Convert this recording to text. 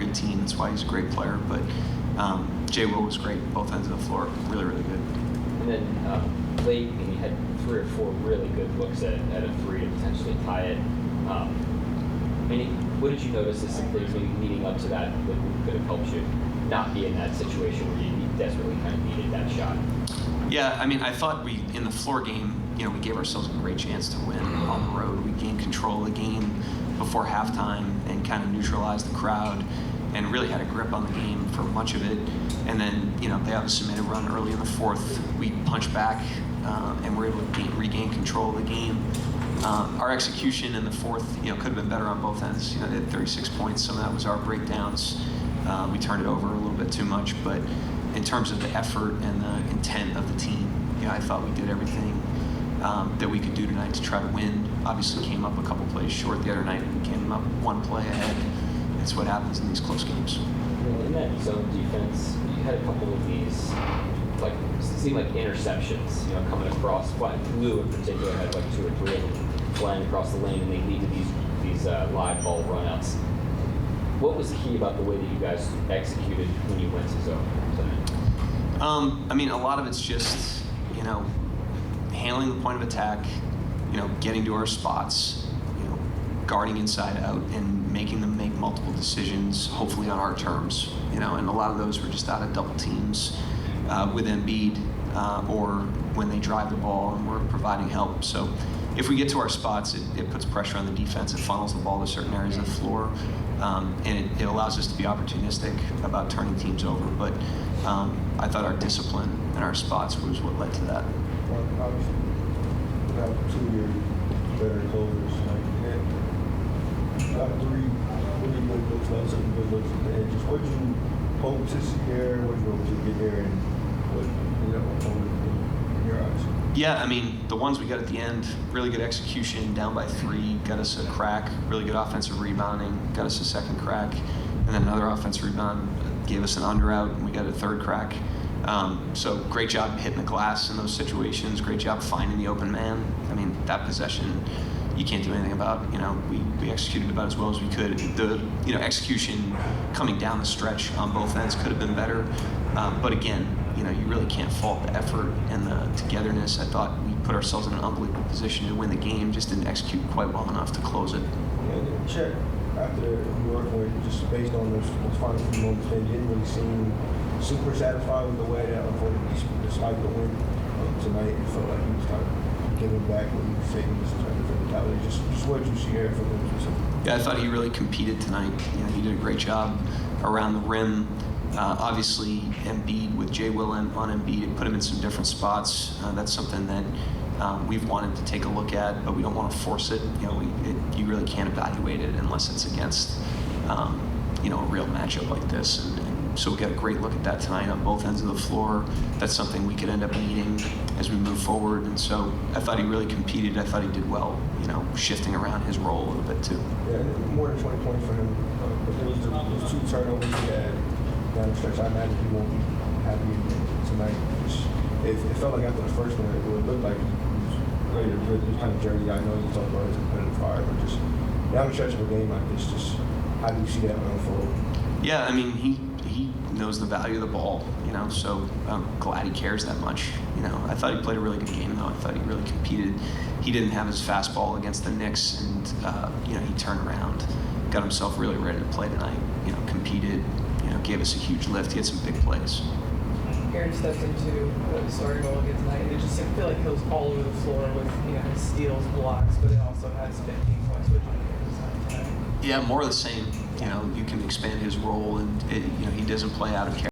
great team. That's why he's a great player. But Jay Will was great, both ends of the floor, really, really good. And then late, you had 3 or 4 really good looks at a 3 to potentially tie it. What did you notice as some things maybe leading up to that could have helped you not be in that situation where you desperately kind of needed that shot? Yeah, I mean, I thought in the floor game, we gave ourselves a great chance to win on the road. We gained control of the game before halftime and kind of neutralized the crowd and really had a grip on the game for much of it. And then, they obviously made a run early in the fourth. We punched back and were able to regain control of the game. Our execution in the fourth, could have been better on both ends. They had 36 points. Some of that was our breakdowns. We turned it over a little bit too much, but in terms of the effort and the intent of the team, I thought we did everything that we could do tonight to try to win. Obviously came up a couple plays short the other night. We came up 1 play ahead. It's what happens in these close games. In that zone defense, you had a couple of these, seemed like interceptions, coming across. Lou in particular had 2 or 3 of them flying across the lane, and they lead to these live ball runouts. What was key about the way that you guys executed when you went to zone tonight? I mean, a lot of it's just, handling the point of attack, getting to our spots, guarding inside out, and making them make multiple decisions, hopefully on our terms, and a lot of those were just out of double teams with Embiid or when they drive the ball and we're providing help. So if we get to our spots, it puts pressure on the defense. It funnels the ball to certain areas of the floor, and it allows us to be opportunistic about turning teams over. But I thought our discipline and our spots was what led to that. Well, obviously, we have 2 of your better closers. Got 3 really good looks, some good looks at the edges. What did you hope to see there? What did you hope to get there? And what, in your eyes? Yeah, I mean, the ones we got at the end, really good execution, down by 3, got us a crack, really good offensive rebounding, got us a second crack, and then another offensive rebound gave us an under out, and we got a 3rd crack. So great job hitting the glass in those situations, great job finding the open man. I mean, that possession, you can't do anything about. We executed about as well as we could. The execution coming down the stretch on both ends could have been better, but again, you really can't fault the effort and the togetherness. I thought we put ourselves in an unbelievable position to win the game, just didn't execute quite well enough to close it. And check after New York, where just based on those final few moments, they didn't really seem super satisfied with the way that unfolded, despite the win tonight. It felt like he was kind of giving back what he was taking in terms of mentality. Just what you see there from him. Yeah, I thought he really competed tonight. He did a great job around the rim. Obviously, Embiid with Jay Will on Embiid, it put him in some different spots. That's something that we've wanted to take a look at, but we don't want to force it. You really can't evaluate it unless it's against a real matchup like this. And so we got a great look at that tonight on both ends of the floor. That's something we could end up needing as we move forward. And so I thought he really competed. I thought he did well, shifting around his role a little bit too. Yeah, more than 20 points for him. But there was those 2 turnovers he had down the stretch. I imagine he won't be happy tonight. It felt like after the first one, it looked like he was ready to rip this kind of jersey. I know you talk about his competitive fire, but just down the stretch of a game like this, just how do you see that unfold? Yeah, I mean, he knows the value of the ball, so I'm glad he cares that much. I thought he played a really good game, though. I thought he really competed. He didn't have his fastball against the Knicks, and, he turned around, got himself really ready to play tonight, competed, gave us a huge lift. He had some big plays. Aaron stepped into the starting role again tonight, and it just seemed to feel like he was all over the floor with his steals, blocks, but it also has 15 points, which Yeah, more of the same. You can expand his role, and he doesn't play out of character.